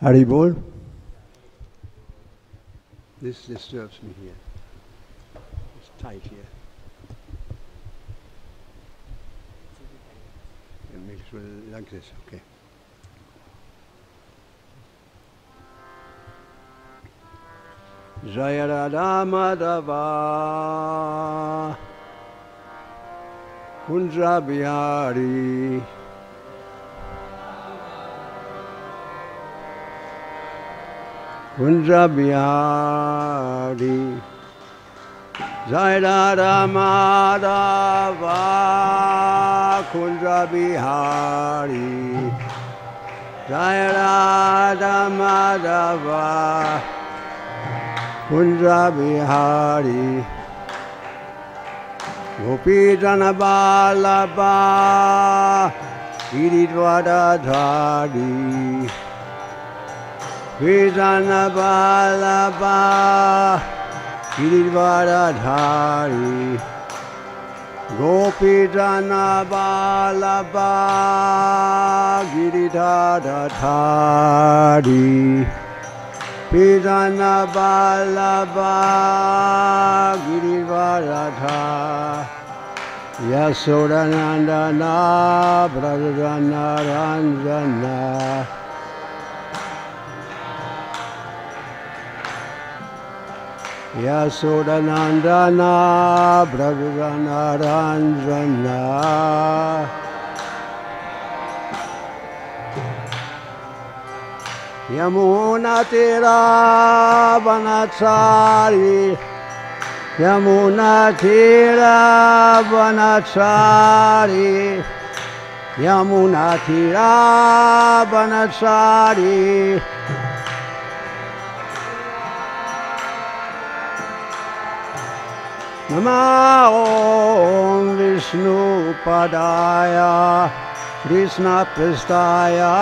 Haribol. This disturbs me here. It's tight here. It makes it like this, okay. Jaya Radha Madhava Kunja Bihari Kunja Bihari Jaya Radha Madhava Kunja Bihari Jaya Radha Madhava Kunja Bihari Gopi Jana Vallabha Giridvaradhari Gopi Jana Vallabha Giridvaradhari Gopi Jana Vallabha Giridvaradhari Pidana Vallabha Girivaradha Yasodanandana Brajana Ranjana Yasodanandana Brajana Ranjana Yamuna Tira Vanachari Yamuna Tira Vanachari Yamuna Tira Vanachari Namo Om Vishnu Padaya Krishna Pristaya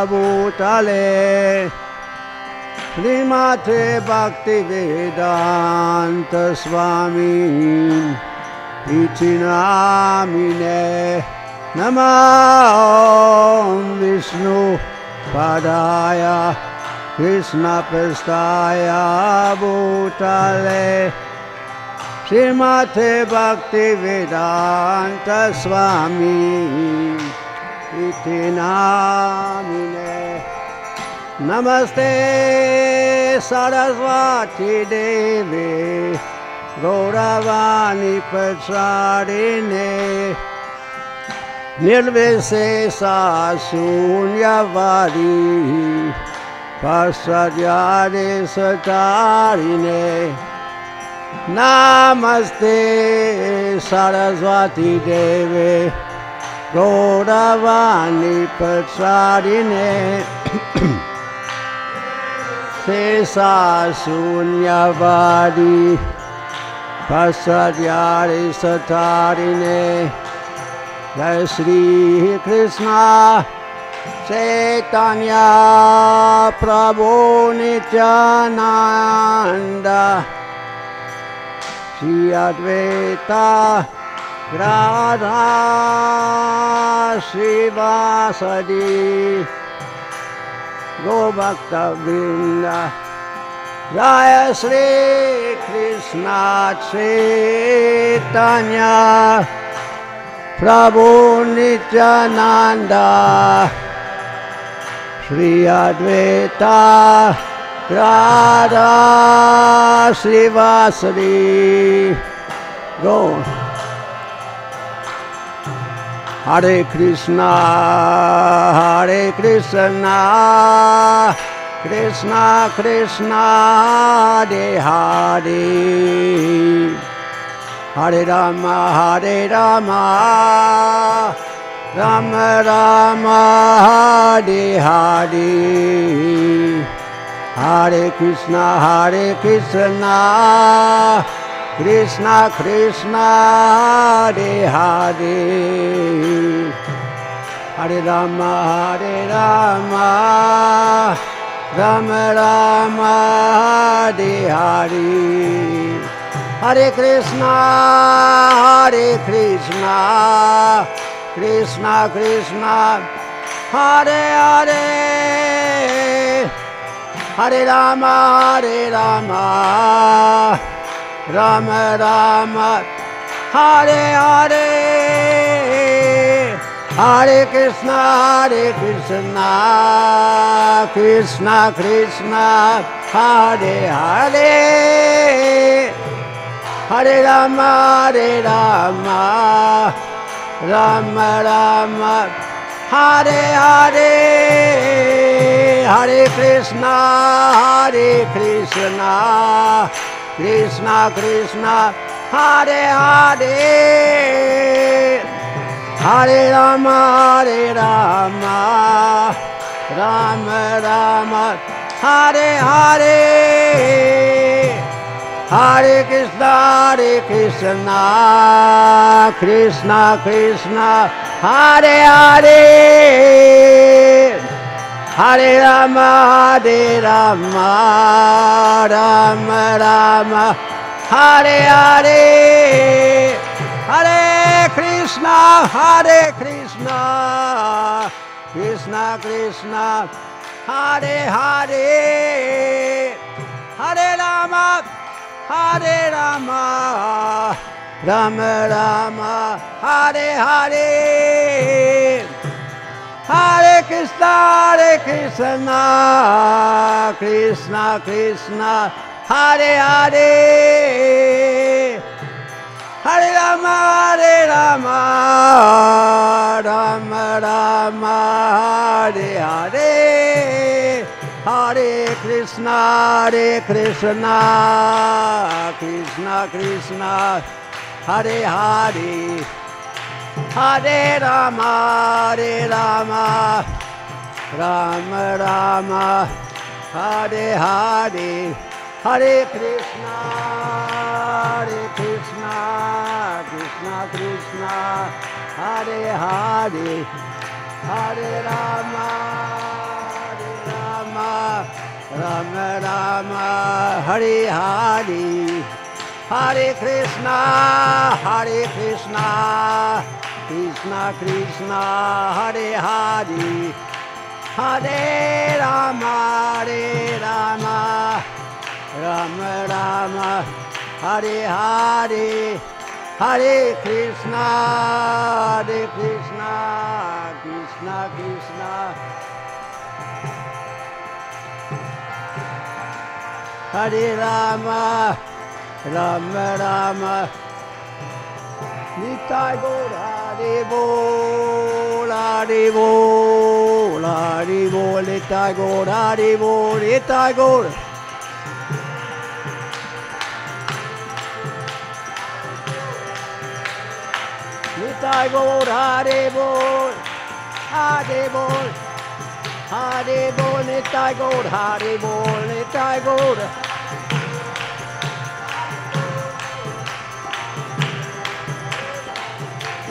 Bhutale Srimate Bhakti Vedanta Swami Iti Namine Namo Om Vishnu Padaya Krishna Pristaya Bhutale Srimate Bhakti Vedanta Swami Iti Namine Namaste Saraswati Devi Gauravani Prachadine Nirvishesha Shunyavadi Pasadyade Satarine Namaste Saraswati Devi Gauravani Prachadine Sesa Sunyavadi Pasadyari Satarine Jai Sri Krishna Chaitanya Prabhu Nityananda Sri Advaita Radha Srivasadi Go Bhakta Vrinda Jaya Sri Krishna Chaitanya Prabhu Nityananda Sri Advaita Radha Srivasadi Go Hare Krishna Krishna Krishna Hare Hare Hare Rama Rama Rama Hare Hare Hare Krishna Krishna Krishna Hare Hare Hare Rama Rama Rama Hare Hare Hare Krishna Krishna Krishna Hare Hare Hare Rama, Hare Rama, Rama Rama, Hare Hare, Hare Krishna, Krishna Krishna, Hare Hare, Hare Rama, Rama Rama, Hare Hare, Hare Krishna, Krishna Krishna, Hare Hare, Hare Rama, Rama Rama, Hare Hare, Hare Krishna, Krishna Krishna, Hare Hare, Hare Rama, Rama Rama, Hare Hare, Hare Krishna, Krishna Krishna, Hare Hare, Hare Rama, Rama Rama, Hare Hare, Hare Krishna, Krishna Krishna, Hare Hare, Hare Rama, Rama Rama, Hare Hare, Hare Krishna, Krishna Krishna, Hare Hare, Hare Rama, Rama Rama, Hare Hare, Hare Krishna, Krishna Krishna, Hare Hare, Hare Rama, Rama Rama, Hare Hare, Hare Krishna, Krishna Krishna, Hare Hare, Hare Rama, Rama Rama, Hare Hare, Hare Krishna, Krishna Krishna, Hare Rama, Rama Rama, Nitai Gaur, Hare Bol, Hare Bol, Hare Bol, Nitai Gaur, Hare Bol, Nitai Gaur. Nitai Gaur, Hare Bol, Hare Bol, Hare Bol, Nitai Gaur, Hare Bol, Nitai Gaur.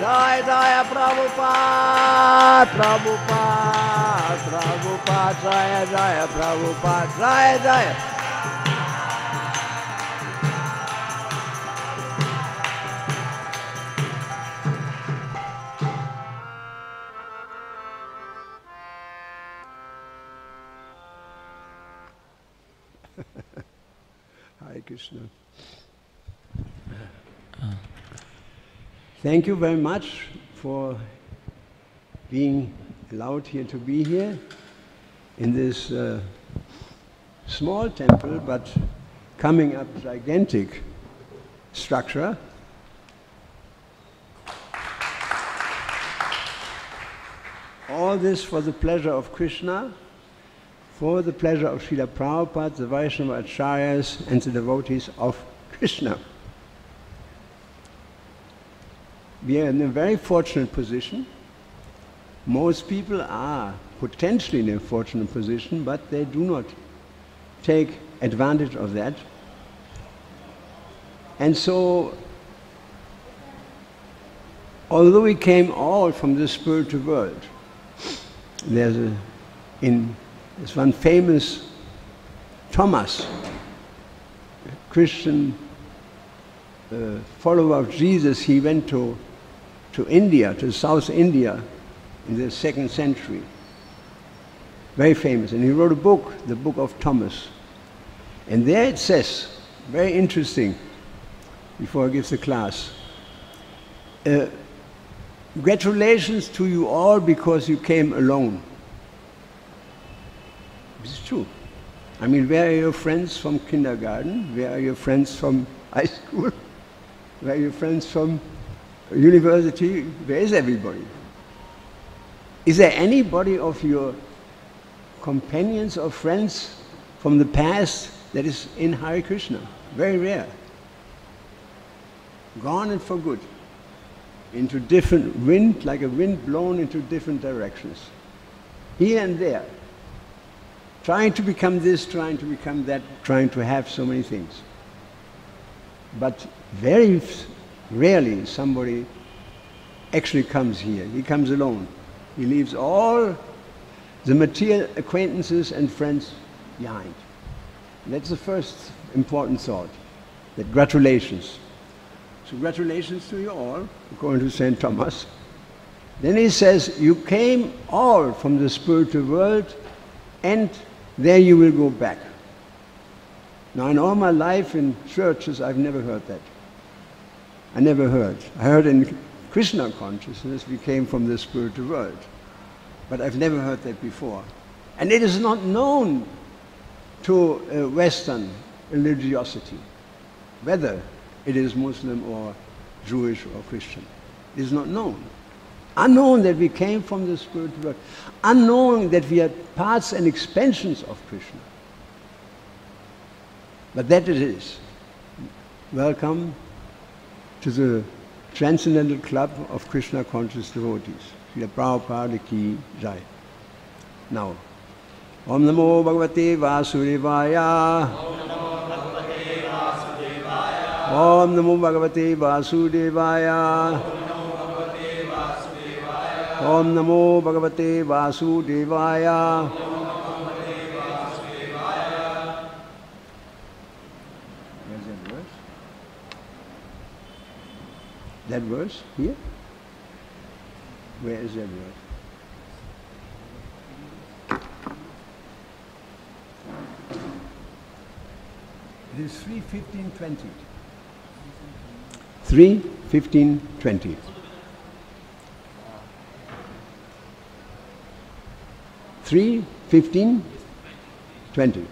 Jai Jaya Prabhupada, Jaya Jaya Prabhupada, Jaya Jaya. Hare Krishna. Thank you very much for being allowed here to be here in this small temple, but coming up gigantic structure. All this for the pleasure of Krishna, for the pleasure of Srila Prabhupada, the Vaishnava Acharyas, and the devotees of Krishna. We are in a very fortunate position. Most people are potentially in a fortunate position, but they do not take advantage of that. And so, although we came all from the spiritual world, there's one famous Thomas, a Christian follower of Jesus. He went to India, to South India, in the 2nd century, very famous. And he wrote a book, the Book of Thomas. And there it says, very interesting, before I give the class, congratulations to you all because you came alone. This is true. I mean, where are your friends from kindergarten? Where are your friends from high school? Where are your friends from university? Where is everybody? Is there anybody of your companions or friends from the past that is in Hare Krishna? Very rare. Gone and for good. Into different wind, like a wind blown into different directions. Here and there. Trying to become this, trying to become that, trying to have so many things. But very rarely somebody actually comes here. He comes alone. He leaves all the material acquaintances and friends behind. That's the first important thought, that congratulations. So congratulations to you all, according to St. Thomas. Then he says, you came all from the spiritual world and there you will go back. Now in all my life in churches I've never heard that. I never heard. I heard in Krishna Consciousness we came from the spiritual world. But I've never heard that before. And it is not known to Western religiosity, whether it is Muslim or Jewish or Christian. It is not known. Unknown that we came from the spiritual world. Unknown that we are parts and expansions of Krishna. But that it is. Welcome to the Transcendental Club of Krishna Conscious Devotees. Srila Prabhupada ki jai. Now, Om Namo Bhagavate Vasudevaya. Om Namo Bhagavate Vasudevaya. Om Namo Bhagavate Vasudevaya. Where's that verse? That verse here? Where is that verse? It is 3:15:20. 3:15:20. 3:15:20.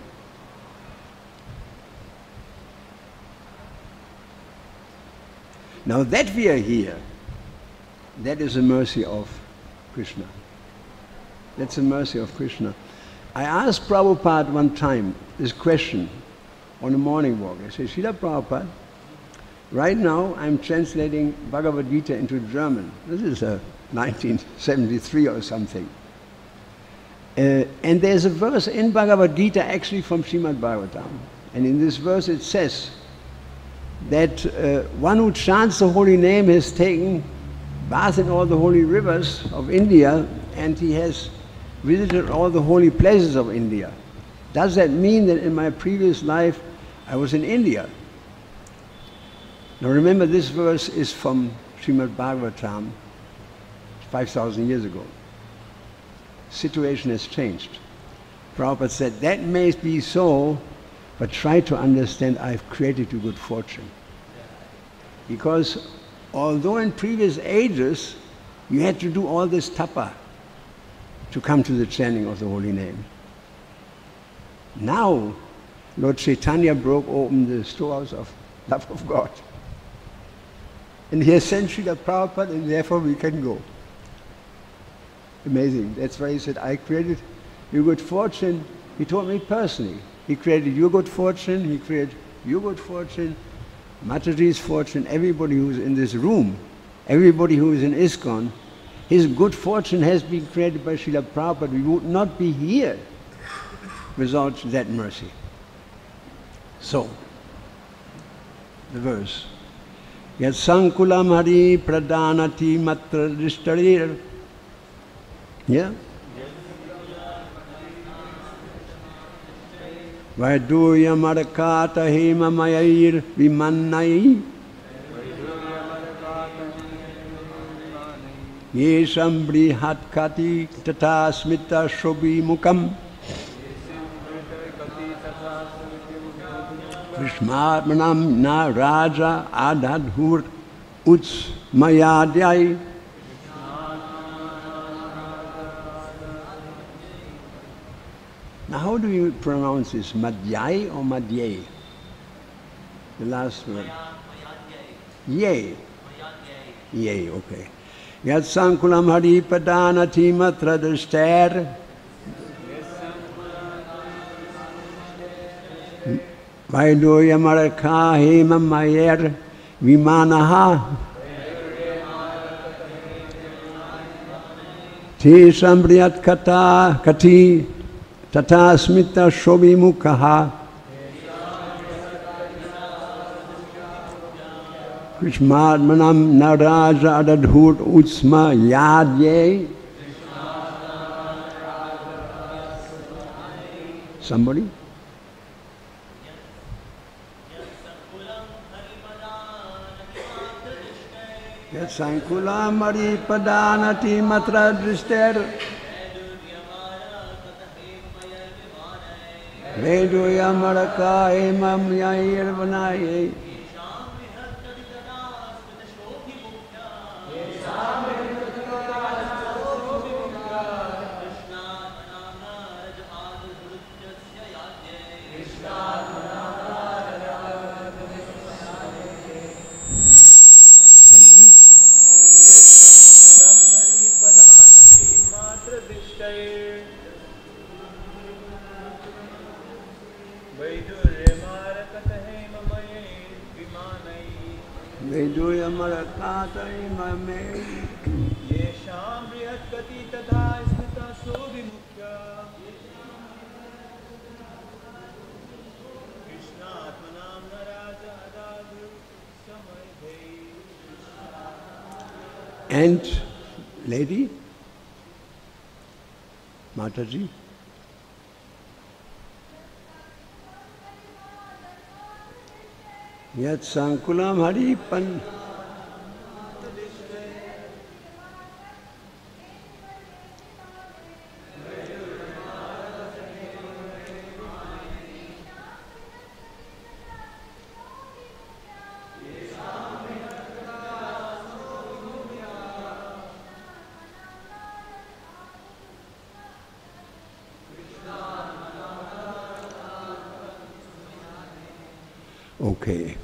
Now that we are here, that is a mercy of Krishna. That's a mercy of Krishna. I asked Prabhupada one time this question on a morning walk. I said, Srila Prabhupada, right now I'm translating Bhagavad-gita into German. This is 1973 or something. And there's a verse in Bhagavad-gita actually from Srimad-Bhagavatam. And in this verse it says that one who chants the holy name has taken bath in all the holy rivers of India and he has visited all the holy places of India. Does that mean that in my previous life I was in India? Now remember, this verse is from Srimad-Bhagavatam 5,000 years ago. Situation has changed. Prabhupada said, that may be so, but try to understand I've created you good fortune. Because although in previous ages you had to do all this tapa to come to the chanting of the holy name, now Lord Chaitanya broke open the storehouse of love of God. And he has sent Srila Prabhupada, and therefore we can go. Amazing. That's why he said, I created your good fortune. He told me personally. He created your good fortune, he created your good fortune, Mataji's fortune, everybody who's in this room, everybody who is in ISKCON, his good fortune has been created by Srila Prabhupada. We would not be here without that mercy. So, the verse. Yat sankulam hari pradhanati matra drishtarir. Yeah? Vaiduya marakata hema mayayir vimannai. Yesham brihat kati tata smita shobhi mukam Krishmatmanam na raja adadhur uts mayadyai. Now how do you pronounce this? Madhyai or Madhyai? The last word. Yay. Yay, okay. Yat sankulam hari padanati matra drishter. Vaidoya maraka hema mayer vimanaha. Te sambriyat kata kati tata smita shobhi mukha. Krishmatmanam naraja adadhut utsma yadye. Somebody? Yat sankulam hari padanati matra drishter. Vedoya maraka emam yair vanaye. Vedoya marakata imame. Yesham brihat kati tata smita shobhi mukha. Krishna atmanam naraja adadhur samayhe. And lady, Mataji. Yat sankulam hari pan. Okay.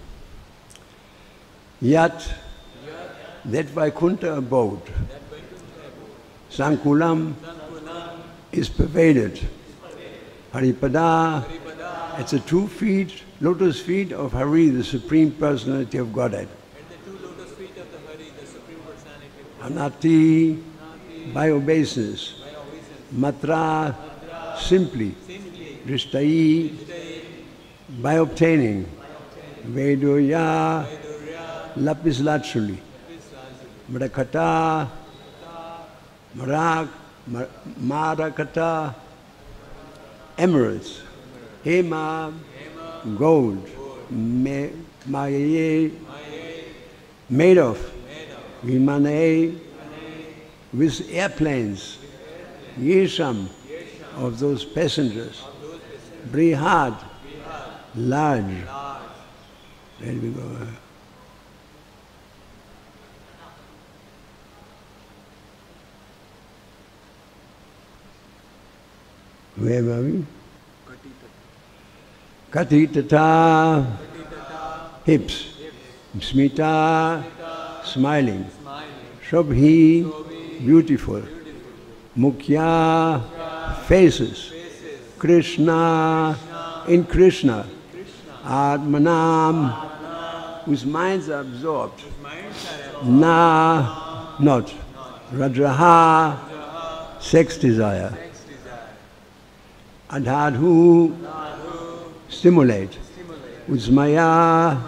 Yat, that Vaikuntha abode, Sankulam is pervaded. Haripada, it's the 2 feet, lotus feet of Hari, the Supreme Personality of Godhead. And the 2 lotus feet of the Hari, the Supreme Personality of Godhead. Anati, by obeisance. Matra, simply. Drishtai, by obtaining. Vedoya, lapis lazuli. Mrakata, marak, marakata, emeralds. Hema, gold. Maye, made of. Vimane, with airplanes. Yesham, of those passengers. Brihad, large. Where do we go? Where were we? Katitata, hips. Smita, smiling. Shobhi, beautiful. Mukhya, faces. Krishna, in Krishna. Atmanam, whose minds are absorbed. Na, not. Rajaha, sex desire. Adhadhu, stimulate. Usmaya,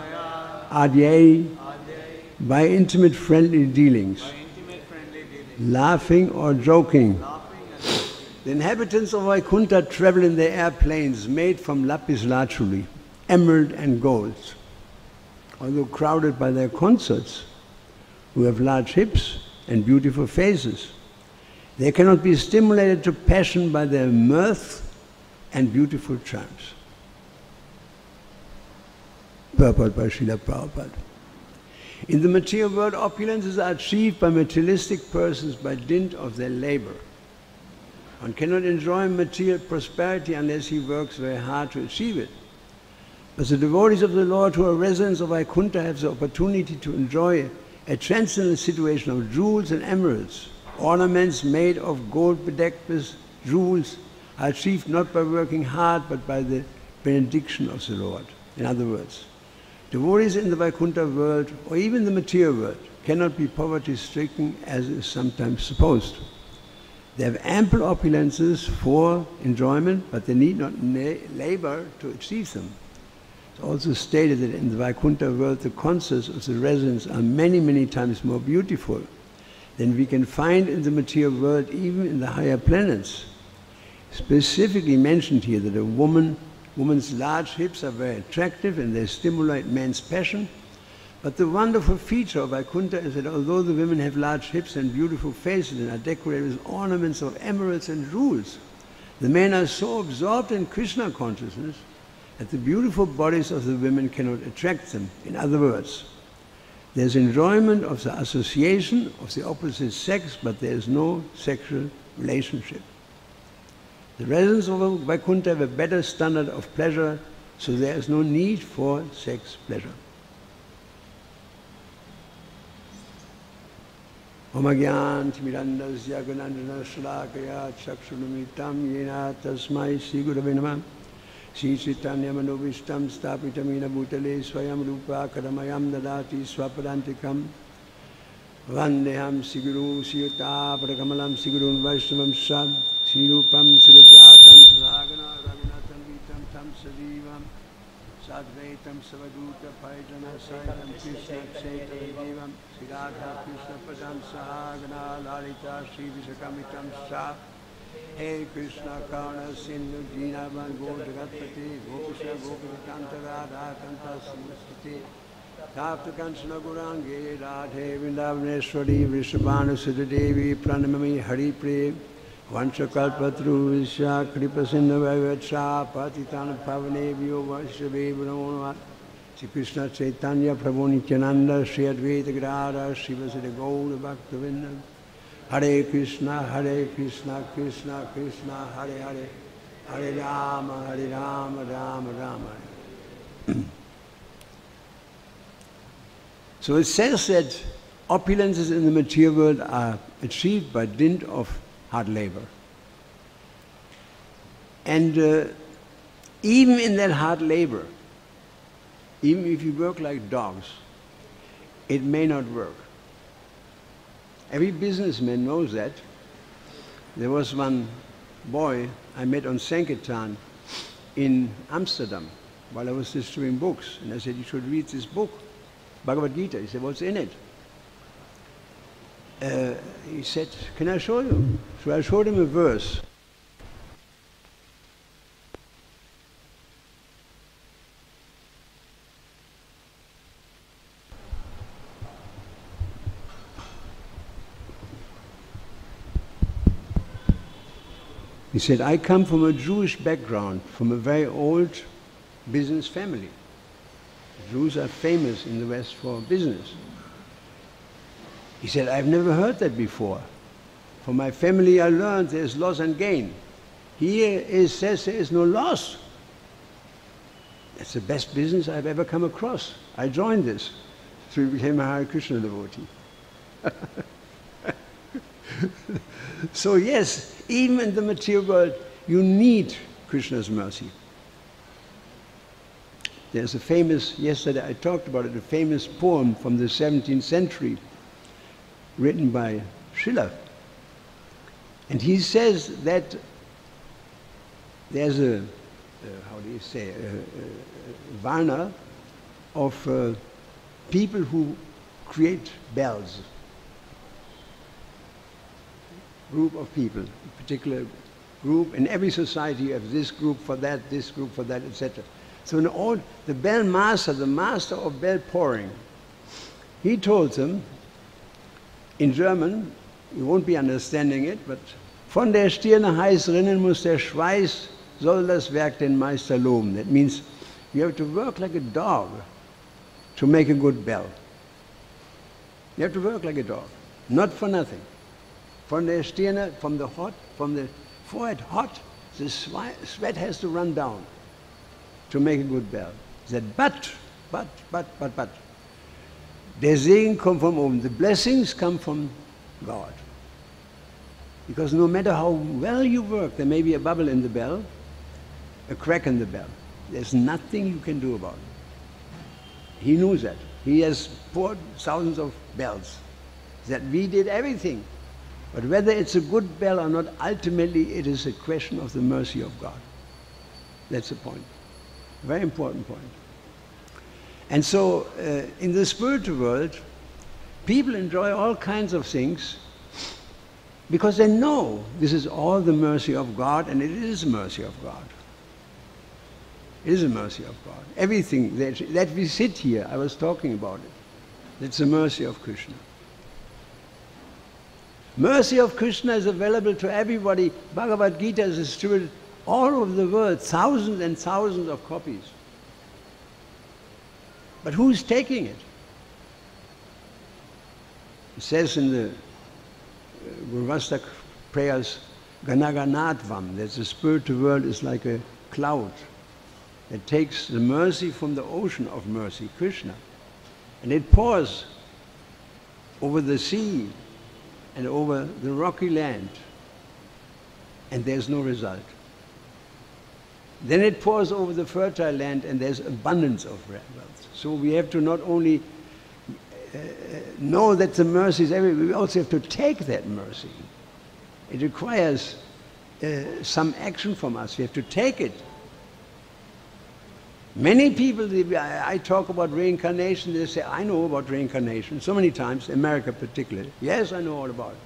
adyay, by intimate friendly dealings. Laughing or joking. The inhabitants of Vaikuntha travel in their airplanes made from lapis lazuli, emerald and gold. Although crowded by their consorts, who have large hips, and beautiful faces. They cannot be stimulated to passion by their mirth and beautiful charms. Purport by Srila Prabhupada. In the material world, opulences are achieved by materialistic persons by dint of their labor. One cannot enjoy material prosperity unless he works very hard to achieve it. But the devotees of the Lord who are residents of Vaikuntha have the opportunity to enjoy a transcendental situation of jewels and emeralds. Ornaments made of gold bedecked with jewels are achieved not by working hard but by the benediction of the Lord. In other words, devotees in the Vaikuntha world or even the material world cannot be poverty-stricken as is sometimes supposed. They have ample opulences for enjoyment, but they need not labor to achieve them. It's also stated that in the Vaikuntha world the concerts of the residents are many, many times more beautiful than we can find in the material world, even in the higher planets. Specifically mentioned here that a woman's large hips are very attractive and they stimulate men's passion. But the wonderful feature of Vaikuntha is that although the women have large hips and beautiful faces and are decorated with ornaments of emeralds and jewels, the men are so absorbed in Krishna consciousness that the beautiful bodies of the women cannot attract them. In other words, there's enjoyment of the association of the opposite sex, but there is no sexual relationship. The residents of Vaikuntha have a better standard of pleasure, so there is no need for sex pleasure. Om Agyanti Mirandasya Gunandana Shalakaya Chakshunamitam Yena Tasmai Sri Gurave Namah Sri Chaitanya-Manobishtam Stapitamina Bhutale Swayam Rupa Kadamayam Dadati Swapadantikam Vandeham Siguru Siyata Padakamalam Sigurun Vaishnavam Sad Sri Rupam Sigajatam Saragana Raghunathan Vitam Tam Sadivam Sadvaitam Savaduta Paijana Saitam Krishna Chaitanya Sri Radha Krishna Padam Sahagana Lalita Sri Vishakamitam Sa Hey Krishna Karna Sindhu Jinavan Gojagatpati Gopusha Gopikanta Radha Kanta Samastati Tapta Kanchana Gurangi Radhe Vrindavaneshwari Vrishabhanu Siddhadevi Pranamami Hari Prem Vanchakalpatru Visya Kripa Sindhu Vaivaccha Patitana Pavanebhyo Vaishnaveyo Namo Namah Sri Krishna Chaitanya Prabhu Nityananda Sri Advaita Gadadhara Sri Vasudha Gaura Bhaktavinda Hare Krishna Krishna Krishna Hare Hare Hare Rama Rama Rama Hare. So it says that opulences in the material world are achieved by dint of hard labor. And even in that hard labor, even if you work like dogs, it may not work. Every businessman knows that. There was one boy I met on Sankirtan in Amsterdam while I was distributing books. And I said, you should read this book, Bhagavad-gita. He said, what's in it? He said, can I show you? So I showed him a verse. He said, I come from a Jewish background, from a very old business family. Jews are famous in the West for business. He said, I've never heard that before. From my family I learned there's loss and gain. Here it says there is no loss. It's the best business I've ever come across. I joined this. So he became a Hare Krishna devotee. So yes, even in the material world, you need Krishna's mercy. There's a famous, yesterday I talked about it, a famous poem from the 17th century written by Srila. And he says that there's a varna of people who create bells. Group of people, a particular group. In every society you have this group for that, etc. So in all, the bell master, the master of bell pouring, he told them, in German, you won't be understanding it, but von der Stirne heiß rinnen muss der Schweiß, soll das Werk den Meister loben. That means you have to work like a dog to make a good bell. You have to work like a dog, not for nothing. Von der Stirne, from the forehead hot, the sweat has to run down to make a good bell. He said, but. Der Segen kommt von oben. The blessings come from God. Because no matter how well you work, there may be a bubble in the bell, a crack in the bell. There's nothing you can do about it. He knows that. He has poured thousands of bells. That we did everything. But whether it's a good bell or not, ultimately it is a question of the mercy of God. That's the point. Very important point. And so, in the spiritual world, people enjoy all kinds of things because they know this is all the mercy of God, and it is the mercy of God. It is the mercy of God. Everything that we sit here, I was talking about it. It's the mercy of Krishna. Mercy of Krishna is available to everybody. Bhagavad-gita is distributed all over the world, thousands and thousands of copies. But who's taking it? It says in the Gurvastak prayers, Ganaganatvam, that the spiritual world is like a cloud that takes the mercy from the ocean of mercy, Krishna, and it pours over the sea and over the rocky land, and there's no result. Then it pours over the fertile land, and there's abundance of wealth. So we have to not only know that the mercy is everywhere, we also have to take that mercy. It requires some action from us. We have to take it. Many people, I talk about reincarnation, they say, I know about reincarnation so many times, America particularly. Yes, I know all about it.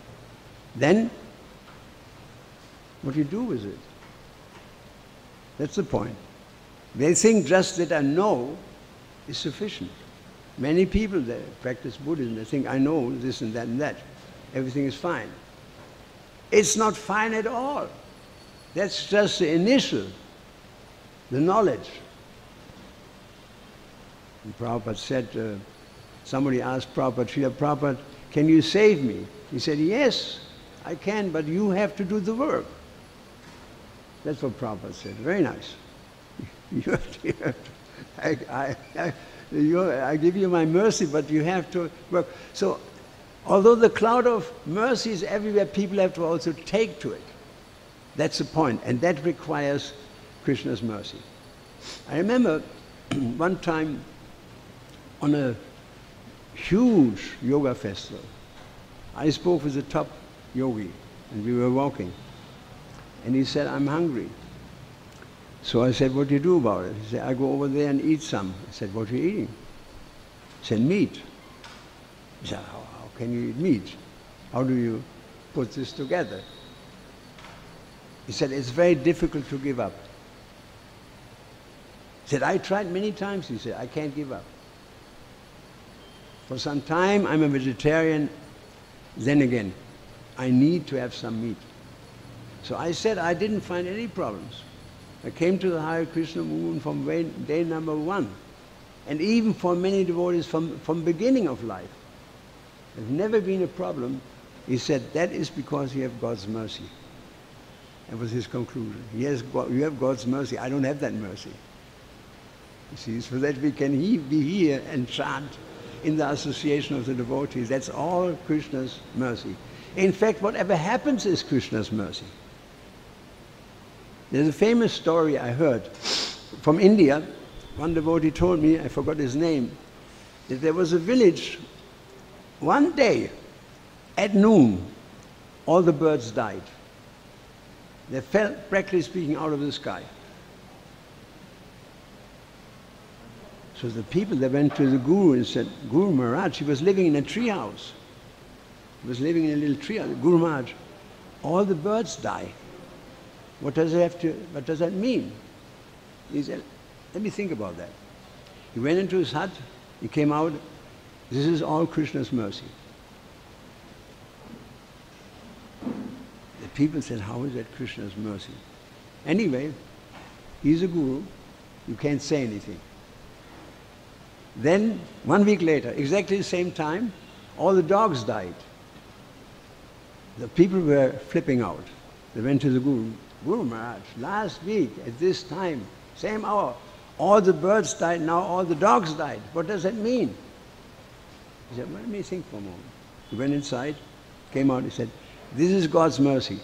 Then, what do you do with it? That's the point. They think just that I know is sufficient. Many people that practice Buddhism, they think I know this and that and that. Everything is fine. It's not fine at all. That's just the initial, the knowledge. And Prabhupada said, somebody asked Prabhupada, Srila Prabhupada, can you save me? He said, yes, I can, but you have to do the work. That's what Prabhupada said. Very nice. You have to I give you my mercy, but you have to work. So, although the cloud of mercy is everywhere, people have to also take to it. That's the point, and that requires Krishna's mercy. I remember one time on a huge yoga festival, I spoke with the top yogi, and we were walking. And he said, I'm hungry. So I said, what do you do about it? He said, I go over there and eat some. I said, what are you eating? He said, meat. He said, how can you eat meat? How do you put this together? He said, it's very difficult to give up. He said, I tried many times. He said, I can't give up. For some time, I'm a vegetarian. Then again, I need to have some meat. So I said I didn't find any problems. I came to the Hare Krishna movement from day number 1. And even for many devotees from beginning of life. There's never been a problem. He said, that is because you have God's mercy. That was his conclusion. Yes, you have God's mercy. I don't have that mercy. You see, so that we can be here and chant in the association of the devotees. That's all Krishna's mercy. In fact, whatever happens is Krishna's mercy. There's a famous story I heard from India. One devotee told me, I forgot his name, that there was a village, one day at noon, all the birds died. They fell, practically speaking, out of the sky. So the people, they went to the Guru and said, Guru Maharaj, he was living in a tree house. He was living in a little tree house. Guru Maharaj, all the birds die. What does that mean? He said, let me think about that. He went into his hut, he came out, this is all Krishna's mercy. People said, how is that Krishna's mercy? Anyway, he's a guru. You can't say anything. Then, 1 week later, exactly the same time, all the dogs died. The people were flipping out. They went to the Guru. Guru Maharaj, last week at this time, same hour, all the birds died, now all the dogs died. What does that mean? He said, well, let me think for a moment. He went inside, came out, he said, this is God's mercy.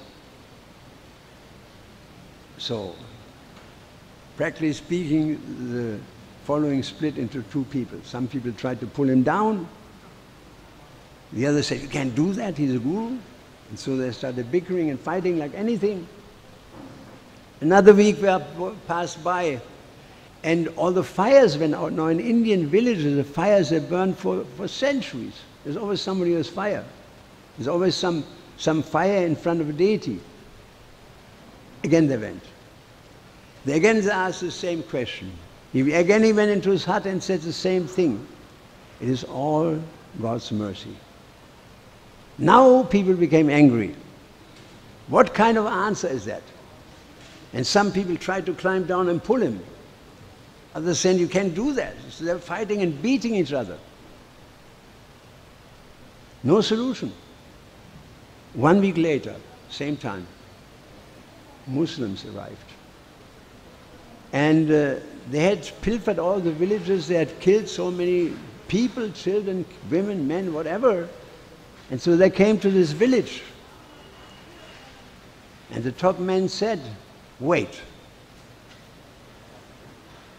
So, practically speaking, the following split into two people. Some people tried to pull him down. The others said, you can't do that, he's a guru. And so they started bickering and fighting like anything. Another week passed by, and all the fires went out. Now in Indian villages, the fires have burned for centuries. There's always somebody who has fire. There's always some fire in front of a deity. Again they went. They again asked the same question. He went into his hut and said the same thing. It is all God's mercy. Now people became angry. What kind of answer is that? And some people tried to climb down and pull him. Others said, you can't do that. So they're fighting and beating each other. No solution. 1 week later, same time, Muslims arrived. And they had pilfered all the villages, they had killed so many people, children, women, men, whatever. And so they came to this village. And the top men said, wait.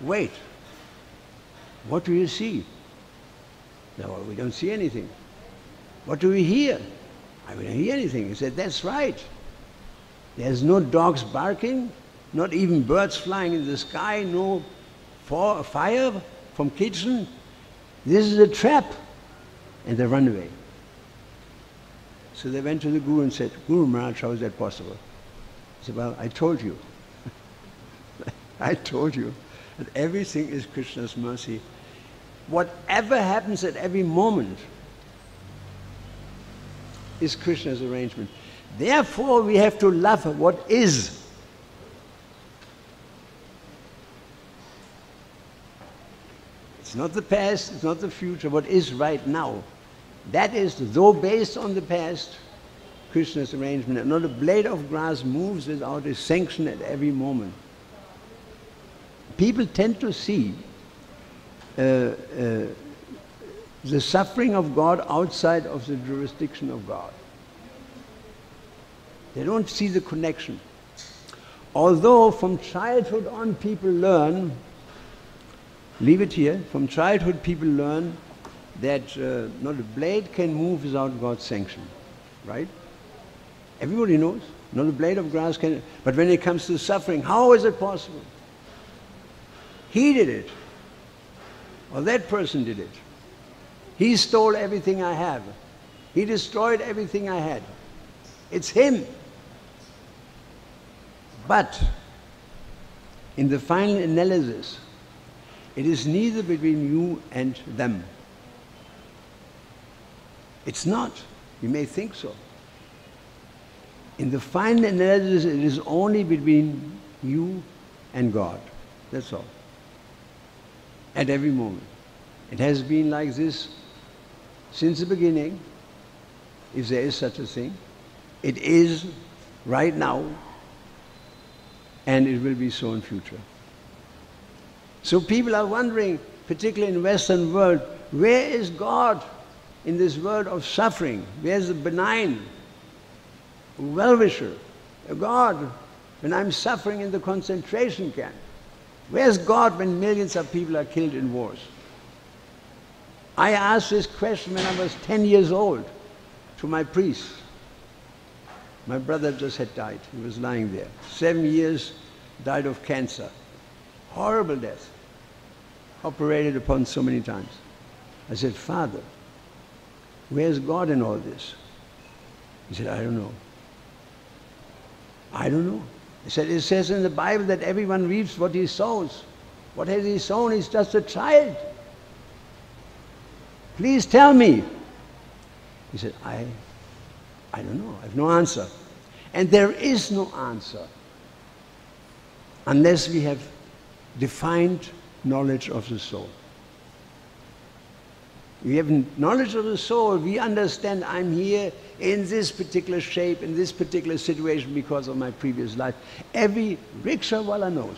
Wait. What do you see? No, we don't see anything. What do we hear? I don't hear anything. He said, that's right. There's no dogs barking, not even birds flying in the sky, no fire from kitchen. This is a trap. And they run away. So they went to the Guru and said, Guru Maharaj, how is that possible? He said, well, I told you. I told you that everything is Krishna's mercy. Whatever happens at every moment is Krishna's arrangement. Therefore, we have to love what is. It's not the past, it's not the future, what is right now. That is, though based on the past, Krishna's arrangement. And not a blade of grass moves without his sanction at every moment. People tend to see the suffering of God outside of the jurisdiction of God. They don't see the connection. Although from childhood on people learn, leave it here, from childhood people learn that not a blade can move without God's sanction, right? Everybody knows, not a blade of grass can, but when it comes to suffering, how is it possible? He did it, or that person did it. He stole everything I have. He destroyed everything I had. It's him. But in the final analysis, it is neither between you and them. It's not. You may think so. In the final analysis, it is only between you and God. That's all. At every moment. It has been like this since the beginning, if there is such a thing. It is right now, and it will be so in future. So people are wondering, particularly in the Western world, where is God in this world of suffering? Where's the benign, well-wisher, God, when I'm suffering in the concentration camp? Where's God when millions of people are killed in wars? I asked this question when I was 10 years old to my priest. My brother just had died. He was lying there. 7 years, died of cancer. Horrible death. Operated upon so many times. I said, Father, where's God in all this? He said, I don't know. I don't know. He said, it says in the Bible that everyone reaps what he sows. What has he sown? He's just a child. Please tell me. He said, I don't know. I have no answer. And there is no answer unless we have defined knowledge of the soul. We have knowledge of the soul, we understand I'm here in this particular shape, in this particular situation because of my previous life. Every rickshawala knows.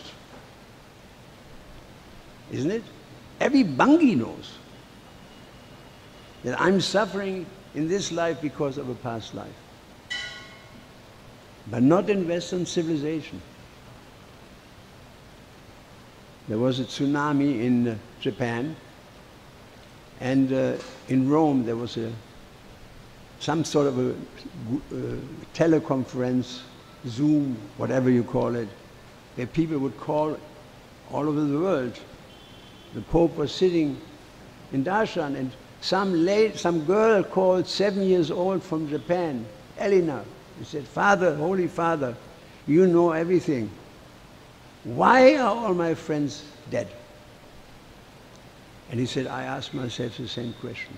Isn't it? Every bungi knows that I'm suffering in this life because of a past life. But not in Western civilization. There was a tsunami in Japan, and in Rome there was some sort of a teleconference, Zoom, whatever you call it, where people would call all over the world. The Pope was sitting in darshan, and some girl called 7 years old from Japan, Elena. He said, "Father, Holy Father, you know everything. Why are all my friends dead?" And he said, "I asked myself the same question."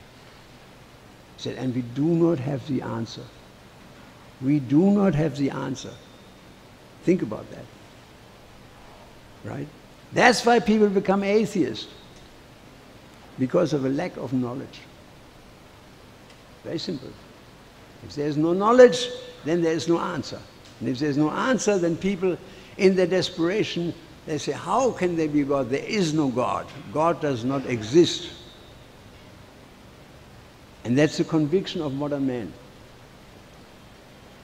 He said, "And we do not have the answer. We do not have the answer." Think about that. Right? That's why people become atheists. Because of a lack of knowledge. Very simple. If there's no knowledge, then there's no answer. And if there's no answer, then people, in their desperation, they say, how can there be God? There is no God. God does not exist. And that's the conviction of modern man.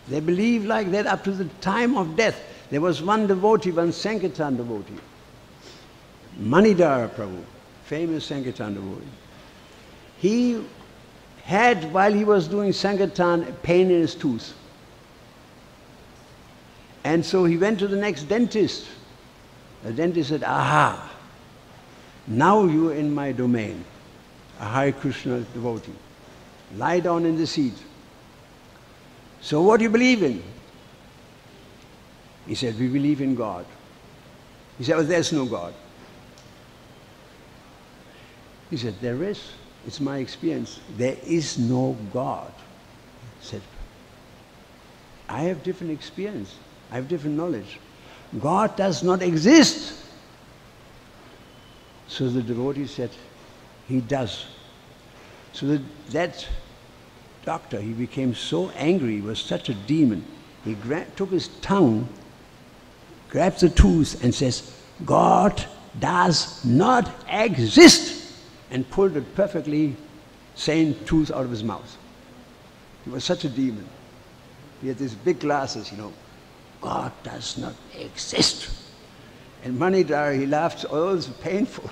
They believe like that up to the time of death. There was one devotee, one Sankirtan devotee, Manidhara Prabhu, famous Sankirtan devotee. He had, while he was doing Sankirtan, a pain in his tooth. And so he went to the next dentist. The dentist said, "Aha, now you're in my domain, a Hare Krishna devotee. Lie down in the seat. So what do you believe in?" He said, "We believe in God." He said, "Oh, there's no God." He said, "There is. It's my experience. There is no God." He said, "I have different experience. I have different knowledge. God does not exist." So the devotee said, "He does." So that doctor, he became so angry, he was such a demon. He took his tongue, grabbed the tooth and says, "God does not exist," and pulled a perfectly sane tooth out of his mouth. He was such a demon. He had these big glasses, you know. God does not exist. And Manidhara, he laughed, oh, it's painful.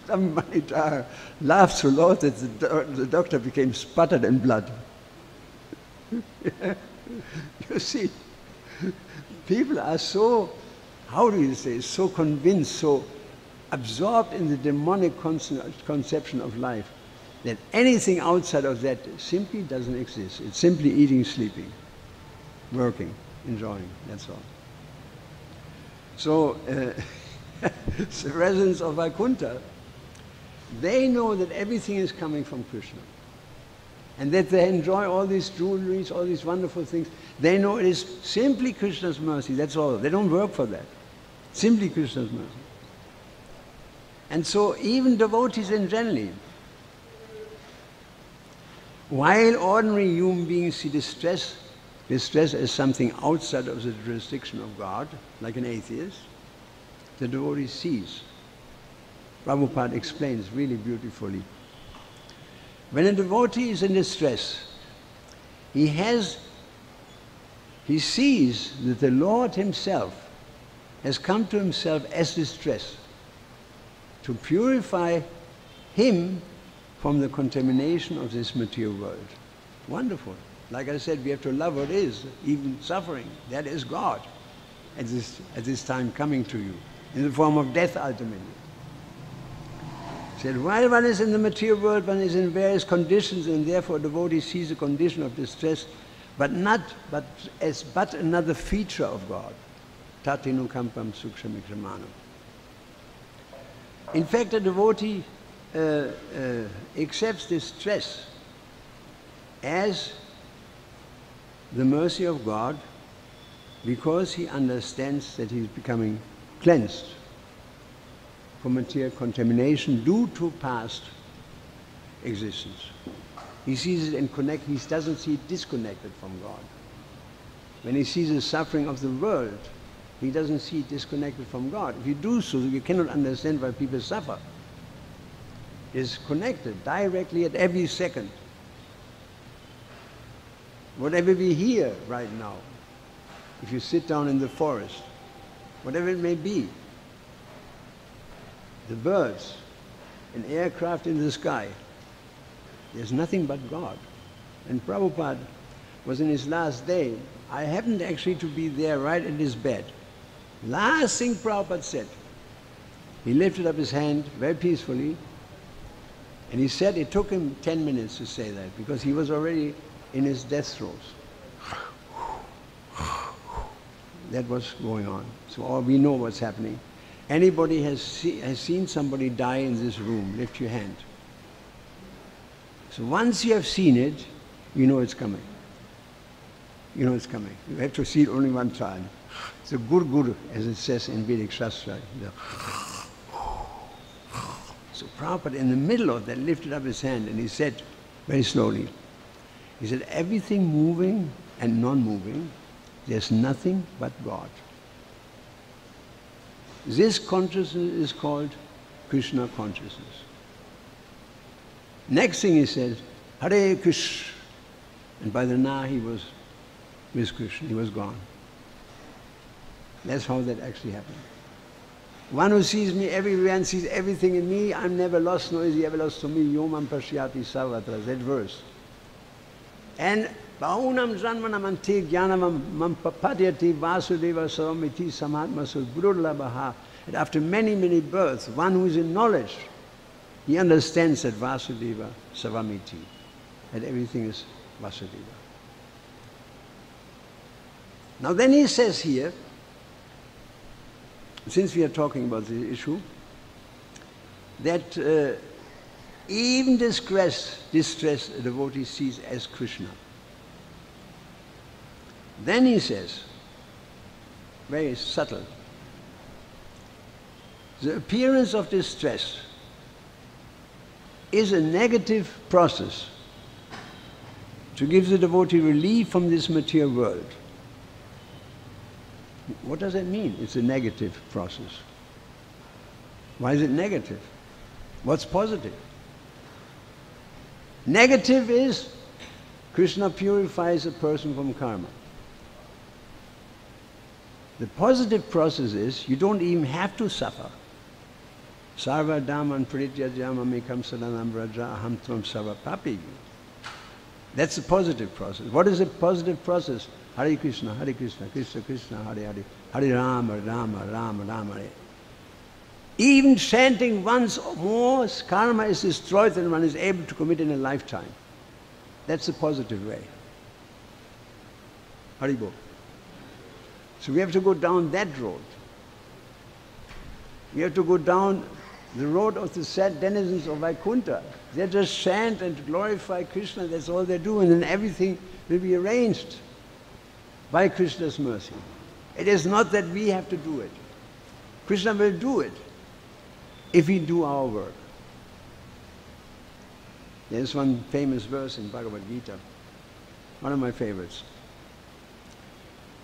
Some Manidhara laughed so loud that the doctor became spattered in blood. You see, people are so, how do you say, so convinced, so absorbed in the demonic conception of life that anything outside of that simply doesn't exist. It's simply eating, sleeping, working, enjoying, that's all. So, the residents of Vaikuntha, they know that everything is coming from Krishna. And that they enjoy all these jewelries, all these wonderful things. They know it is simply Krishna's mercy, that's all. They don't work for that. Simply Krishna's mercy. And so even devotees in general, while ordinary human beings see distress as something outside of the jurisdiction of God, like an atheist, the devotee sees. Prabhupada explains really beautifully. When a devotee is in distress, he sees that the Lord himself has come to himself as distress to purify him from the contamination of this material world. Wonderful. Like I said, we have to love what is, even suffering. That is God at this time coming to you, in the form of death ultimately. He said, while one is in the material world, one is in various conditions, and therefore a devotee sees a condition of distress, but as another feature of God. Tatinu kampam sukshamikramanam. In fact, a devotee accepts distress as the mercy of God because he understands that he's becoming cleansed from material contamination due to past existence. He sees it and he doesn't see it disconnected from God. When he sees the suffering of the world, he doesn't see it disconnected from God. If you do so, you cannot understand why people suffer. It's connected directly at every second. Whatever we hear right now, if you sit down in the forest, whatever it may be, the birds, an aircraft in the sky, there's nothing but God. And Prabhupada was in his last day. I happened actually to be there right in his bed. Last thing Prabhupada said, he lifted up his hand very peacefully, and he said it took him 10 minutes to say that because he was already in his death throes. That was going on. So all we know what's happening. Anybody has seen somebody die in this room, lift your hand. So once you have seen it, you know it's coming. You know it's coming. You have to see it only one time. It's a gur, as it says in Vedic Shastra. So Prabhupada, in the middle of that, lifted up his hand and he said, very slowly, he said, everything moving and non-moving, there's nothing but God. This consciousness is called Krishna consciousness. Next thing he said, Hare Krishna. And by the na he was with Krishna, he was gone. That's how that actually happened. One who sees me everywhere and sees everything in me, I'm never lost, nor is he ever lost to me. Yomam pashyati sarvatra, that verse. And Bahunam janmanam ante jnanam mampapadyati vasudeva savamiti samatmasu gururlabaha. And after many, many births, one who is in knowledge, he understands that Vasudeva savamiti, that everything is Vasudeva. Now then he says here, since we are talking about the issue, that even distress a devotee sees as Krishna. Then he says, very subtle, the appearance of distress is a negative process to give the devotee relief from this material world. What does that mean? It's a negative process. Why is it negative? What's positive? Negative is Krishna purifies a person from karma. The positive process is you don't even have to suffer. Sarva dhaman prityadyama mekam sadanam vraja aham tvam sarva papi. That's the positive process. What is a positive process? Hare Krishna, Krishna Krishna, Hare Hare, Hare Rama, Rama Rama, Rama Hare. Even chanting once more, karma is destroyed and one is able to commit in a lifetime. That's the positive way. Haribo. So we have to go down that road. We have to go down the road of the sad denizens of Vaikuntha. They just chant and glorify Krishna, that's all they do, and then everything will be arranged by Krishna's mercy. It is not that we have to do it. Krishna will do it if we do our work. There's one famous verse in Bhagavad-gita, one of my favorites,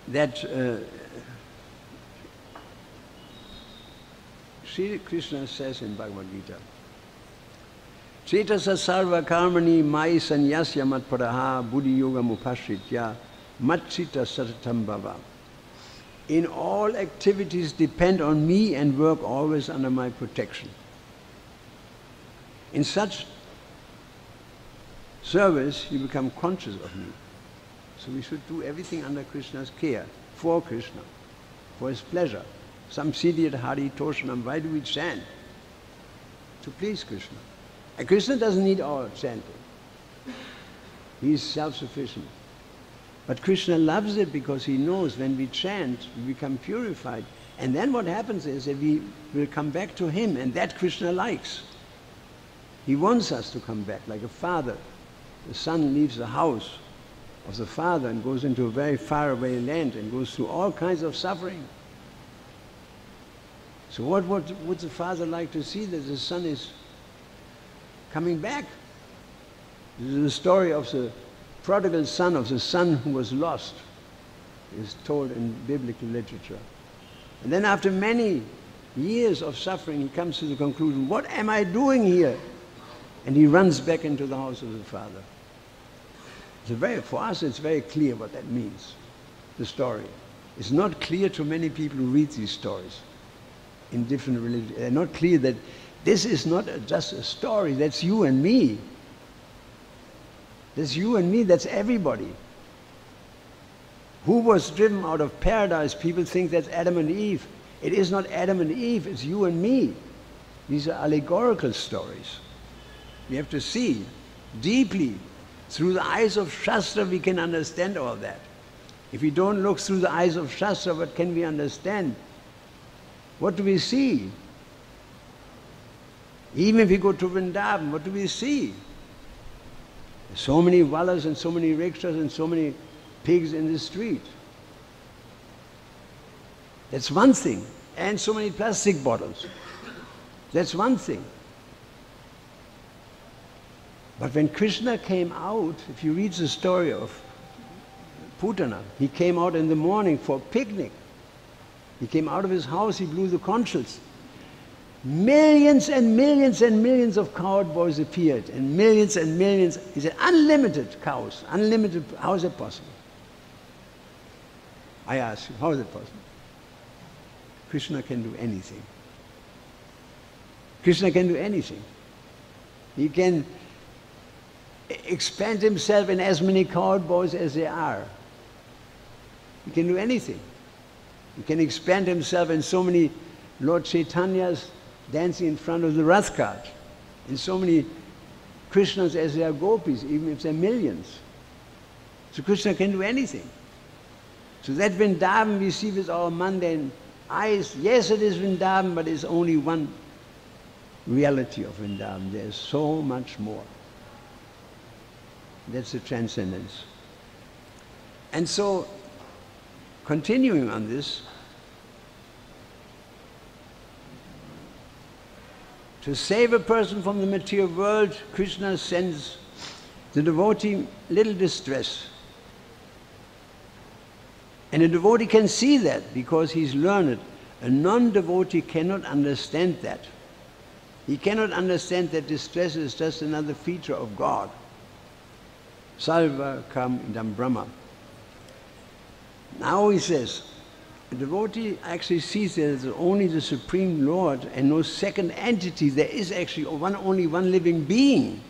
that Sri Krishna says in Bhagavad-gita, Cetasa sarva karmani mai sanyasya matpadaha buddhi yoga mupashritya matchita satatam bhava. In all activities depend on me and work always under my protection. In such service, you become conscious of me. So we should do everything under Krishna's care, for Krishna, for his pleasure. Some Siddhi Hari Toshanam, why do we chant? To please Krishna. And Krishna doesn't need our chanting. He is self-sufficient. But Krishna loves it because he knows when we chant, we become purified. And then what happens is that we will come back to him, and that Krishna likes. He wants us to come back, like a father. The son leaves the house, of the father and goes into a very faraway land and goes through all kinds of suffering. So what would the father like to see? That the son is coming back. This is the story of the prodigal son, of the son who was lost, is told in biblical literature. And then after many years of suffering, he comes to the conclusion, what am I doing here? And he runs back into the house of the father. For us, it's very clear what that means, the story. It's not clear to many people who read these stories in different religions. They're not clear that this is not just a story, that's you and me. That's you and me, that's everybody. Who was driven out of paradise? People think that's Adam and Eve. It is not Adam and Eve, it's you and me. These are allegorical stories. We have to see deeply. Through the eyes of Shastra we can understand all that. If we don't look through the eyes of Shastra, what can we understand? What do we see? Even if we go to Vrindavan, what do we see? So many wallas and so many rickshaws and so many pigs in the street. That's one thing. And so many plastic bottles. That's one thing. But when Krishna came out, if you read the story of Putana, he came out in the morning for a picnic. He came out of his house, he blew the conch shells. Millions and millions and millions of cowboys appeared, and millions, he said, unlimited cows, unlimited, how is that possible? I ask you, how is it possible? Krishna can do anything. Krishna can do anything. He can expand himself in as many cowboys as there are. He can do anything. He can expand himself in so many Lord Chaitanyas dancing in front of the Rath cart, in so many Krishnas as there are gopis, even if there are millions. So Krishna can do anything. So that Vrindavan we see with our mundane eyes, yes it is Vrindavan, but it's only one reality of Vrindavan. There is so much more. That's the transcendence. And so, continuing on this, to save a person from the material world, Krishna sends the devotee little distress. And a devotee can see that because he's learned. A non-devotee cannot understand that. He cannot understand that distress is just another feature of God. Salva kam idam Brahma. Now he says, a devotee actually sees that there's only the Supreme Lord and no second entity. There is actually only one living being.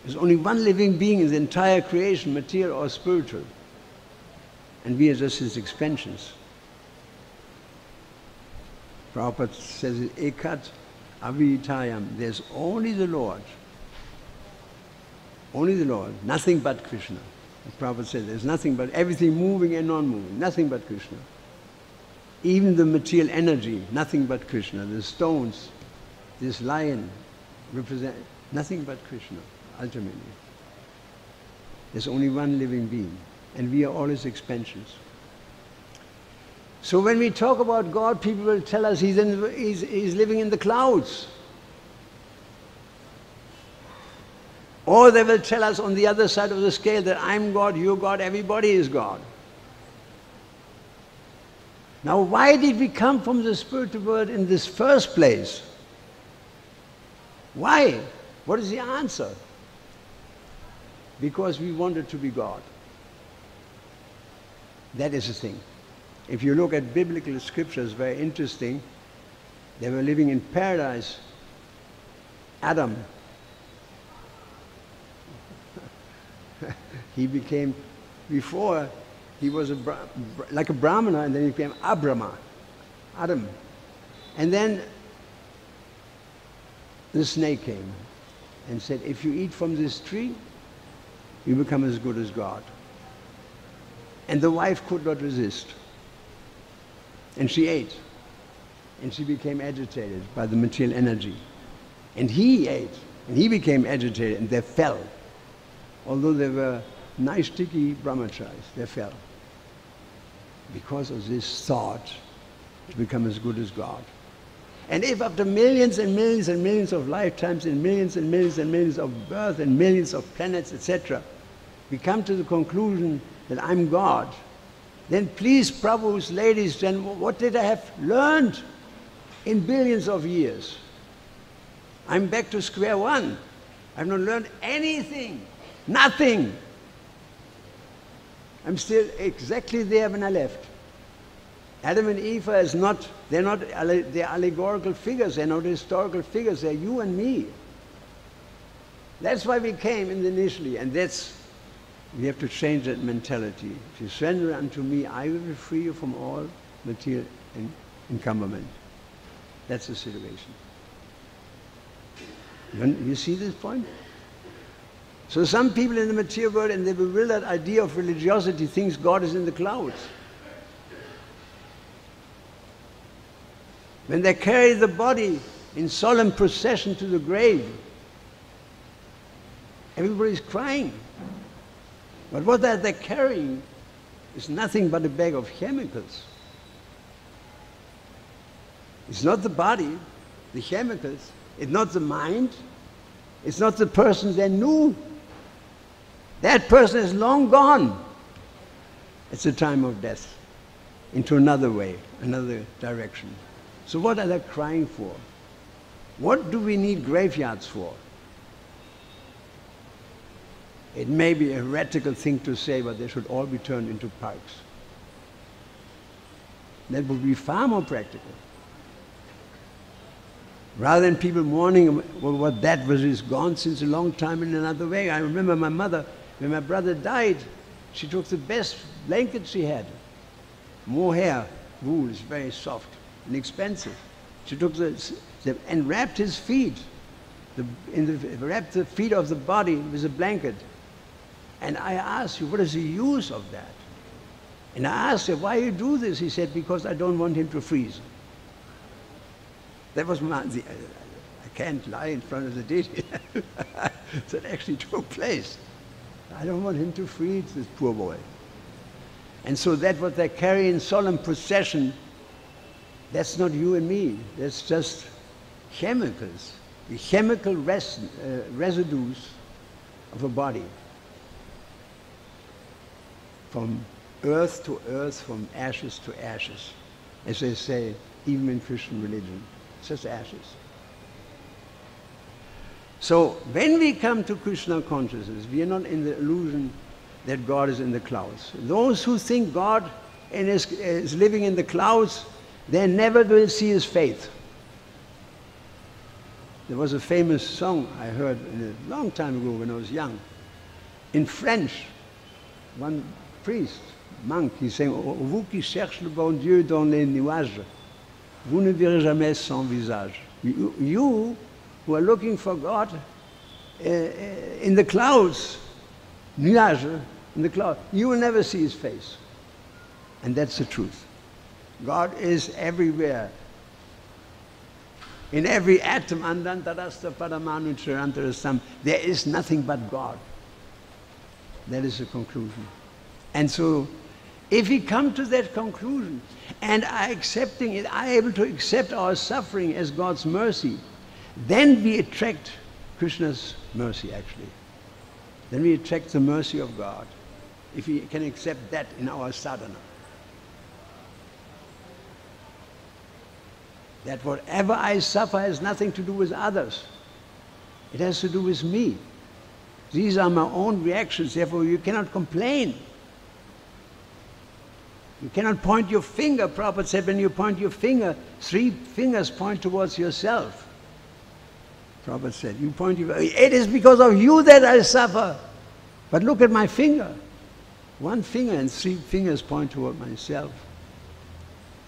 There's only one living being in the entire creation, material or spiritual. And we are just his expansions. Prabhupada says, Ekat avitayam. There's only the Lord. Only the Lord, nothing but Krishna. The Prabhupada said there's nothing but everything moving and non-moving, nothing but Krishna. Even the material energy, nothing but Krishna. The stones, this lion, represent nothing but Krishna, ultimately. There's only one living being, and we are all his expansions. So when we talk about God, people will tell us he's living in the clouds. Or they will tell us on the other side of the scale that I'm God, you're God, everybody is God. Now why did we come from the spiritual world in this first place? Why? What is the answer? Because we wanted to be God. That is the thing. If you look at biblical scriptures, very interesting. They were living in paradise. Adam, he became, before he was like a Brahmana, and then he became Abrahma, Adam. And then the snake came and said, if you eat from this tree, you become as good as God. And the wife could not resist. And she ate. And she became agitated by the material energy. And he ate, and he became agitated, and they fell. although they were nice, sticky brahmacharis, they fell. Because of this thought to become as good as God. And if after millions and millions and millions of lifetimes and millions and millions and millions of births and millions of planets, etc., we come to the conclusion that I'm God, then please, Prabhu's ladies, then what did I have learned in billions of years? I'm back to square one. I've not learned anything, nothing. I'm still exactly there when I left. Adam and Eve is not, they're allegorical figures, they're not historical figures, they're you and me. That's why we came initially, and we have to change that mentality. If you surrender unto me, I will free you from all material encumberment. That's the situation. You see this point? So some people in the material world, and the bewildered idea of religiosity, thinks God is in the clouds. When they carry the body in solemn procession to the grave, everybody's crying. But what they're carrying is nothing but a bag of chemicals. It's not the body, the chemicals. It's not the mind. It's not the person they knew. That person is long gone. It's the time of death, into another way, another direction. So what are they crying for? What do we need graveyards for? It may be a heretical thing to say, but they should all be turned into parks. That would be far more practical. Rather than people mourning, well, what that was is gone since a long time in another way. I remember my mother, when my brother died, she took the best blanket she had. Mohair, wool is very soft and expensive. She took and wrapped his feet, wrapped the feet of the body with a blanket. And I asked you, what is the use of that? And I asked her, why you do this? He said, because I don't want him to freeze. That was I can't lie in front of the deity. That actually took place. I don't want him to freeze, this poor boy. And so that's what they carry in solemn procession. That's not you and me. That's just chemicals, the chemical residues of a body. From earth to earth, from ashes to ashes, as they say, even in Christian religion. It's just ashes. So when we come to Krishna consciousness, we are not in the illusion that God is in the clouds. Those who think God is living in the clouds, they never will see his faith. There was a famous song I heard a long time ago when I was young. In French, one priest, monk, he sang, vous qui cherchez le bon Dieu dans les nuages, vous ne verrez jamais son visage. You who are looking for God in the clouds, nuages, in the clouds, you will never see his face. And that's the truth. God is everywhere. In every atom, there is nothing but God. That is the conclusion. And so, if we come to that conclusion and are accepting it, are able to accept our suffering as God's mercy, then we attract Krishna's mercy actually. Then we attract the mercy of God, if we can accept that in our sadhana. That whatever I suffer has nothing to do with others. It has to do with me. These are my own reactions, therefore you cannot complain. You cannot point your finger. Prabhupada said when you point your finger, 3 fingers point towards yourself. Prabhupada said, you point your finger, it is because of you that I suffer. But look at my finger. 1 finger and 3 fingers point toward myself.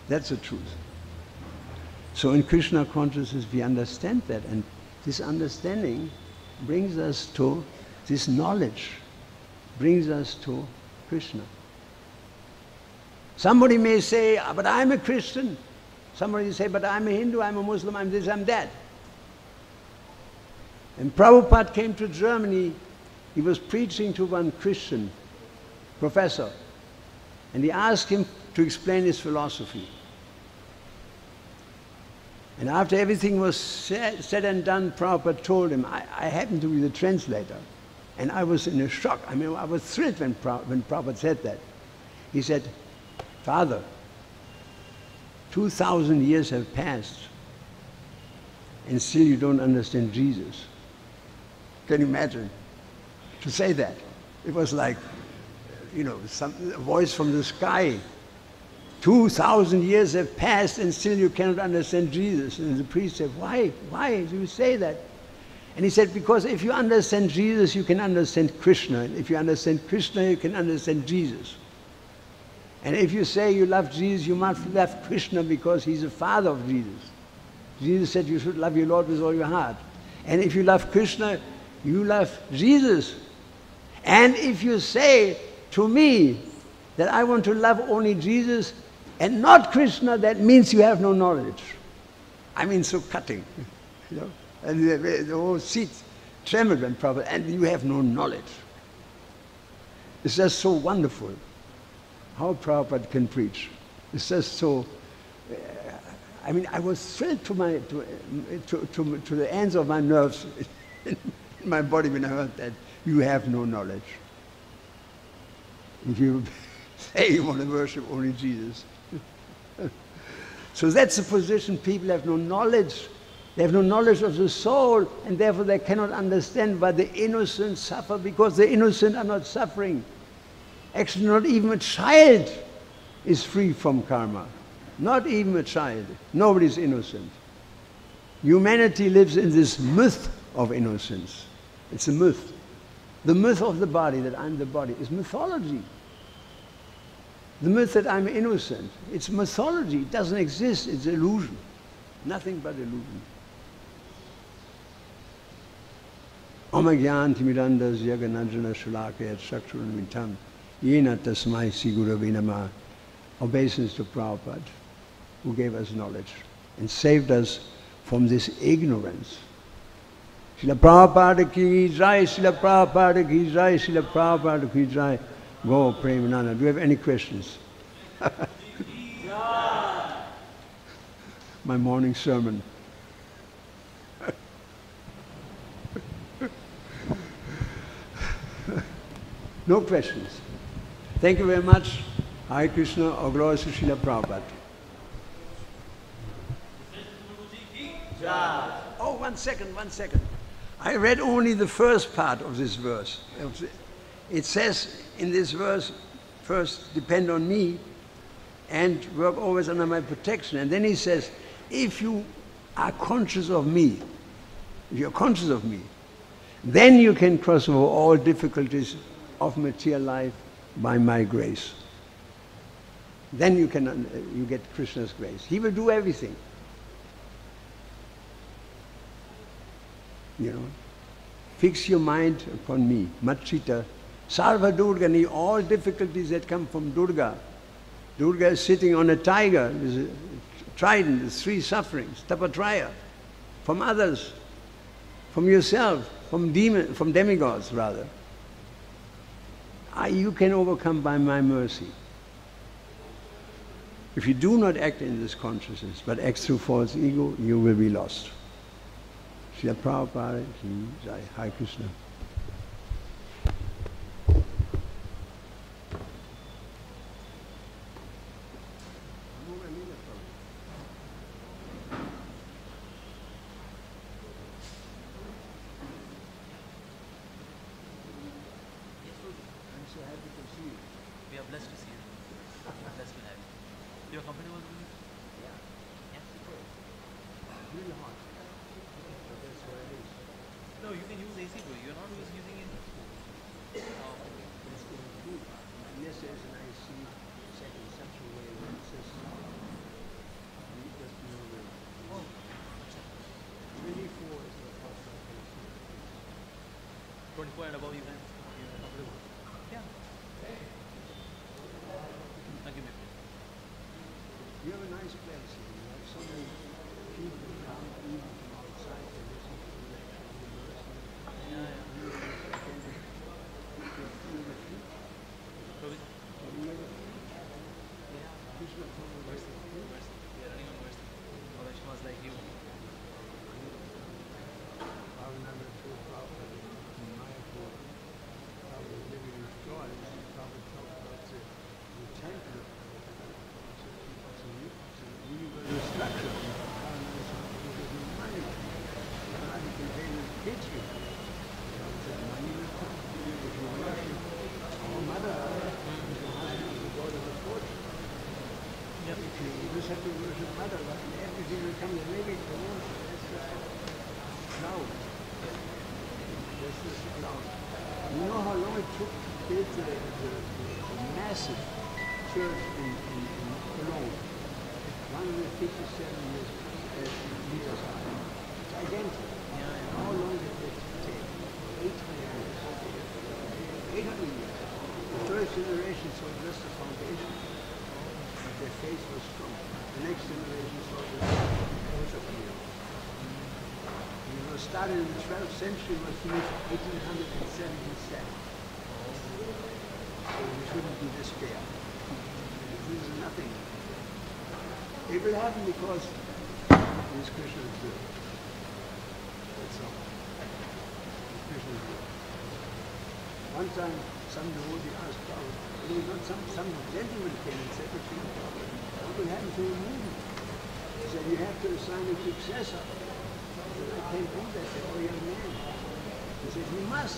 That's the truth. So in Krishna consciousness we understand that, and this understanding brings us to this knowledge, brings us to Krishna. Somebody may say, but I'm a Christian. Somebody may say, but I'm a Hindu, I'm a Muslim, I'm this, I'm that. When Prabhupada came to Germany, he was preaching to one Christian professor, and he asked him to explain his philosophy. And after everything was said and done, Prabhupada told him, I happened to be the translator, and I was in a shock. I mean, I was thrilled when Prabhupada said that. He said, Father, 2,000 years have passed, and still you don't understand Jesus. Can you imagine? To say that. It was like, you know, a voice from the sky. 2,000 years have passed and still you cannot understand Jesus. And the priest said, why? Why do you say that? And he said, because if you understand Jesus, you can understand Krishna. And if you understand Krishna, you can understand Jesus. And if you say you love Jesus, you must love Krishna because he's the father of Jesus. Jesus said you should love your Lord with all your heart. And if you love Krishna, you love Jesus. And if you say to me that I want to love only Jesus and not Krishna, that means you have no knowledge. I mean, so cutting, you know. And the whole seat trembled when Prabhupada, and you have no knowledge. It's just so wonderful how Prabhupada can preach. It's just so, I mean, I was thrilled to the ends of my nerves in my body when I heard that you have no knowledge. If you say you want to worship only Jesus. So that's the position. People have no knowledge. They have no knowledge of the soul, and therefore they cannot understand why the innocent suffer, because the innocent are not suffering. Actually, not even a child is free from karma. Not even a child. Nobody is innocent. Humanity lives in this myth of innocence. It's a myth. The myth of the body, that I'm the body, is mythology. The myth that I'm innocent, it's mythology. It doesn't exist. It's illusion. Nothing but illusion. Omagyan Timirandas Yaganajana Shulaka at Shakshuramitam Yena Tasmai Sigurave Namah. Obeisance to Prabhupada, who gave us knowledge and saved us from this ignorance. Srila Prabhupada ki jai, Srila Prabhupada ki jai, Srila Prabhupada ki jai. Go, Premananda. Do you have any questions? My morning sermon. No questions. Thank you very much. Hare Krishna, or glory to Srila Prabhupada. Oh, 1 second, 1 second. I read only the first part of this verse. It says in this verse, first depend on me and work always under my protection. And then he says, if you are conscious of me, if you're conscious of me, then you can cross over all difficulties of material life by my grace. Then you get Krishna's grace. He will do everything. You know, fix your mind upon me, Machita. Sarva Durga, all difficulties that come from Durga. Durga is sitting on a tiger, with a trident, the 3 sufferings, tapatraya, from others, from yourself, from demigods rather. You can overcome by my mercy. If you do not act in this consciousness, but act through false ego, you will be lost. Srila Prabhupada, Jai, Hare Krishna. And above you can. Yeah. I'll give me a place. You have a nice place here. You have so many people come even from outside to listen to the lecture. have to worship Mother, but everything will come, maybe the world, that's just cloud. That's just a cloud. You know how long it took to build the massive church in Cologne? 157 meters high. Gigantic. And how long did it take? 800 years. 800 years. The first generation saw just the foundation, but their faith was strong. The next generation saw the rest of the earth. It was started in the 12th century, was finished 1877. So we shouldn't be despair. This is nothing. It will happen because this Krishna is good. That's all. Krishna is good. One time, some devotee asked Prabhu, some gentleman came and said to him, what will happen to your movement? He said, you have to assign a successor. He said, I can't do that, they're all young men. He said, you must,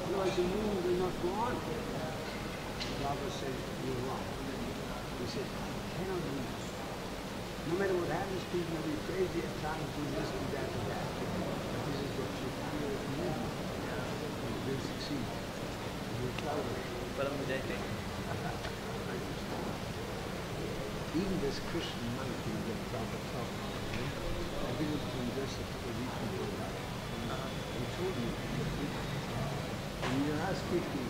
otherwise the movement will not go on. Prabhu said, you're wrong. He said, I cannot do that. No matter what happens, people will be crazy at times, do this and that and that. But this is what Chaitanya is moving. It will succeed. It will flourish. Even this Christian monk in the Prabhupada talk, I visited him just a couple of weeks ago. He told me, when you ask people,